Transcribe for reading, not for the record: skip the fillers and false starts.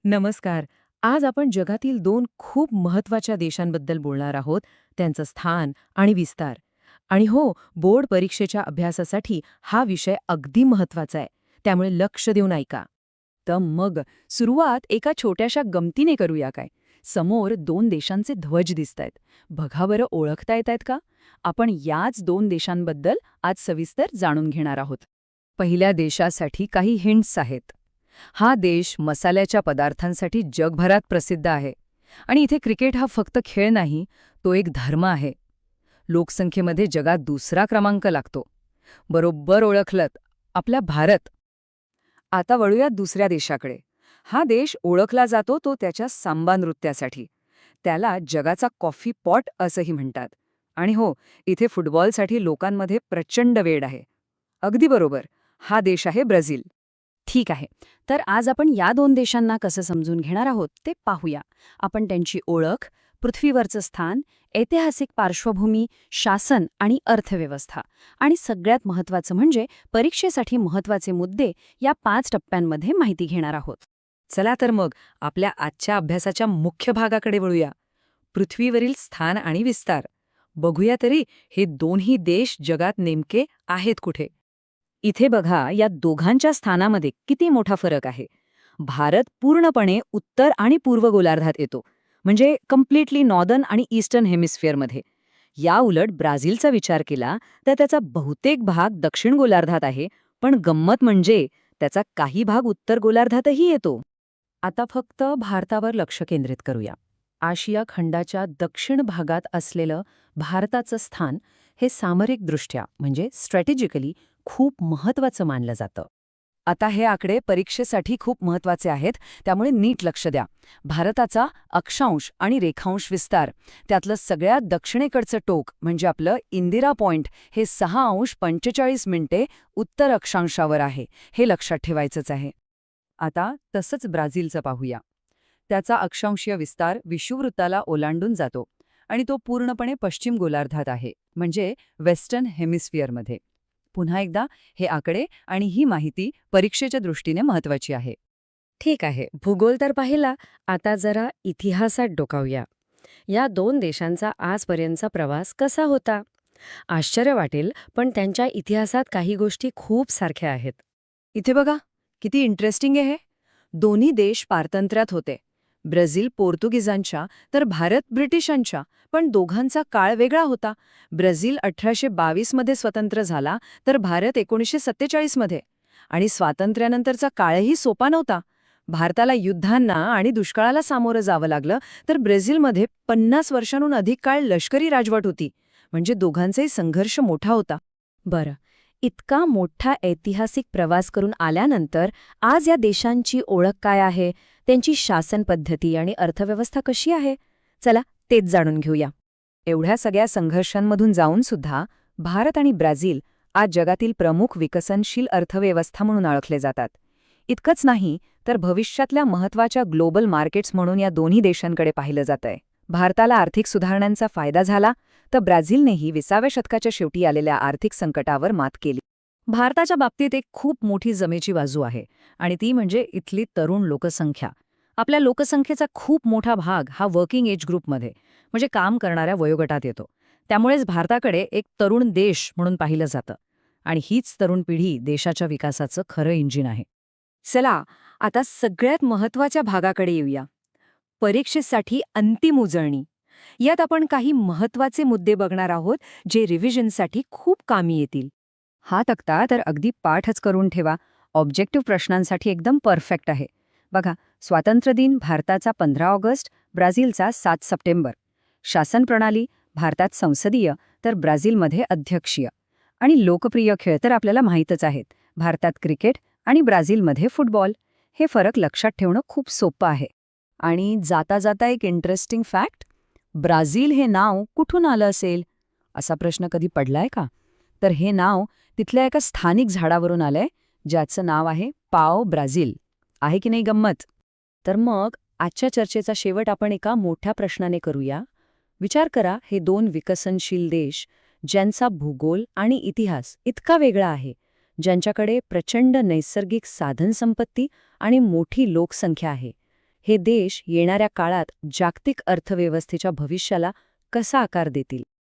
नमस्कार. आज आपण जगातील दोन खूप महत्वाच्या देशांबद्दल बोलणार आहोत, त्यांचं स्थान आणि विस्तार. आणि हो, बोर्ड परीक्षेच्या अभ्यासासाठी हा विषय अगदी महत्वाचा आहे, त्यामुळे लक्ष देऊन ऐका. तर मग सुरुवात एका छोट्याशा गमतीने करूया काय. समोर दोन देशांचे ध्वज दिसतायत. बघा बरं, ओळखता येतायत का? आपण याच दोन देशांबद्दल आज सविस्तर जाणून घेणार आहोत. पहिल्या देशासाठी काही हिंट्स आहेत. हा देश मसाल्याच्या पदार्थांसाठी जगभरात प्रसिद्ध आहे. आणि इथे क्रिकेट हा फक्त खेळ नाही, तो एक धर्म आहे. लोकसंख्येमध्ये जगात दुसरा क्रमांक लागतो. बरोबर ओळखलत, आपला भारत. आता वळूयात दुसऱ्या देशाकडे. हा देश ओळखला जातो तो त्याच्या सांबा नृत्यासाठी. त्याला जगाचा कॉफी पॉट असंही म्हणतात. आणि हो, इथे फुटबॉलसाठी लोकांमध्ये प्रचंड वेड आहे. अगदी बरोबर, हा देश आहे ब्राझील. ठीक आहे. तर आज आपण या दोन देशांना कसं समजून घेणार आहोत ते पाहूया. आपण त्यांची ओळख, पृथ्वीवरचं स्थान, ऐतिहासिक पार्श्वभूमी, शासन आणि अर्थव्यवस्था आणि सगळ्यात महत्त्वाचं म्हणजे परीक्षेसाठी महत्त्वाचे मुद्दे या 5 टप्प्यांमध्ये माहिती घेणार आहोत. चला तर मग आपल्या आजच्या अभ्यासाच्या मुख्य भागाकडे वळूया. पृथ्वीवरील स्थान आणि विस्तार. बघूया तरी हे दोन्ही देश जगात नेमके आहेत कुठे. इथे बघा, या दोघांच्या स्थानामध्ये किती मोठा फरक आहे. भारत पूर्णपणे उत्तर आणि पूर्व गोलार्धात येतो, म्हणजे कम्प्लिटली नॉर्दर्न आणि ईस्टर्न हेमिस्फिअरमध्ये. या उलट ब्राझीलचा विचार केला तर त्याचा बहुतेक भाग दक्षिण गोलार्धात आहे, पण गंमत म्हणजे त्याचा काही भाग उत्तर गोलार्धातही येतो. आता फक्त भारतावर लक्ष केंद्रित करूया. आशिया खंडाच्या दक्षिण भागात असलेलं भारताचं स्थान हे सामरिकदृष्ट्या म्हणजे स्ट्रॅटेजिकली खूप महत्वाचं मानलं जातं. आता हे आकडे परीक्षेसाठी खूप महत्वाचे आहेत, त्यामुळे नीट लक्ष द्या. भारताचा अक्षांश आणि रेखांश विस्तार, त्यातलं सगळ्यात दक्षिणेकडचं टोक म्हणजे आपलं इंदिरा पॉइंट हे 6°45' उत्तर अक्षांशावर आहे. हे लक्षात ठेवायचंच आहे. आता तसंच ब्राझीलचं पाहूया. त्याचा अक्षांशीय विस्तार विषुववृत्ताला ओलांडून जातो आणि तो पूर्णपणे पश्चिम गोलार्धात आहे, म्हणजे वेस्टर्न हेमिस्फिअरमध्ये. पुन्हा एकदा, हे आकडे आणि ही माहिती परीक्षेच्या दृष्टीने महत्वाची आहे. ठीक आहे, भूगोल तर पाहिला. आता जरा इतिहासात डोकावूया. या दोन देशांचा आजपर्यंतचा प्रवास कसा होता? आश्चर्य वाटेल, पण त्यांच्या इतिहासात काही गोष्टी खूप सारख्या आहेत. इथे बघा, किती इंटरेस्टिंग आहे हे. दोन्ही देश पारतंत्र्यात होते. ब्राझील पोर्तुगीजांच्या तर भारत ब्रिटिशांच्या, पण दोघांचा काळ वेगळा होता. ब्राझील 1822 मध्ये स्वतंत्र झाला, तर भारत 1947 मध्ये. आणि स्वातंत्र्यानंतरचा काळही सोपा नव्हता. भारताला युद्धांना आणि दुष्काळाला सामोरं जावं लागलं, तर ब्राझीलमध्ये 50 वर्षांहून अधिक काळ लष्करी राजवट होती. म्हणजे दोघांचाही संघर्ष मोठा होता. बरं, इतका मोठा ऐतिहासिक प्रवास करून आल्यानंतर आज या देशांची ओळख काय आहे, त्यांची शासन पद्धती आणि अर्थव्यवस्था कशी आहे? चला तेच जाणून घेऊया. एवढ्या सगळ्या संघर्षांमधून जाऊन सुद्धा भारत आणि ब्राझील आज जगातील प्रमुख विकसनशील अर्थव्यवस्था म्हणून ओळखले जातात. इतकंच नाही, तर भविष्यातल्या महत्त्वाच्या ग्लोबल मार्केट्स म्हणून या दोन्ही देशांकडे पाहिलं जातंय. भारताला आर्थिक सुधारणांचा फायदा झाला, तर ब्राझीलनेही 20व्या शतकाच्या शेवटी आलेल्या आर्थिक संकटावर मात केली. भारताच्या बाबतीत एक खूप मोठी जमेची बाजू आहे आणि ती म्हणजे इथली तरुण लोकसंख्या. आपल्या लोकसंख्येचा खूप मोठा भाग हा वर्किंग एज ग्रुपमध्ये म्हणजे काम करणाऱ्या वयोगटात येतो. त्यामुळेच भारताकडे एक तरुण देश म्हणून पाहिलं जातं. आणि हीच तरुण पिढी देशाच्या विकासाचं खरं इंजिन आहे. चला, आता सगळ्यात महत्त्वाच्या भागाकडे येऊया. परीक्षेसाठी अंतिम उजळणी. यात आपण काही महत्त्वाचे मुद्दे बघणार आहोत, जे रिव्हिजनसाठी खूप कामी येतील. हा तक्ता तर अगदी पाठच करून ठेवा. ऑब्जेक्टिव्ह प्रश्नांसाठी एकदम परफेक्ट आहे. बघा, स्वातंत्र्यदिन भारताचा 15 ऑगस्ट, ब्राझीलचा 7 सप्टेंबर. शासन प्रणाली, भारतात संसदीय तर ब्राझीलमध्ये अध्यक्षीय. आणि लोकप्रिय खेळ तर आपल्याला माहीतच आहेत. भारतात क्रिकेट आणि ब्राझीलमध्ये फुटबॉल. हे फरक लक्षात ठेवणं खूप सोपं आहे. आणि जाता जाता एक इंटरेस्टिंग फॅक्ट, ब्राझील हे नाव कुठून आलं असेल असा प्रश्न कधी पडलाय का? तर हे नाव तिथल्या एका स्थानिक झाडावरून आलंय, ज्याचं नाव आहे पाओ ब्राझील. आहे की नाही गंमत? तर मग आजच्या चर्चेचा शेवट आपण एका मोठ्या प्रश्नाने करूया. विचार करा, हे दोन विकसनशील देश ज्यांचा भूगोल आणि इतिहास इतका वेगळा आहे, ज्यांच्याकडे प्रचंड नैसर्गिक साधनसंपत्ती आणि मोठी लोकसंख्या आहे, हे देश येणाऱ्या काळात जागतिक अर्थव्यवस्थेच्या भविष्याला कसा आकार देतील.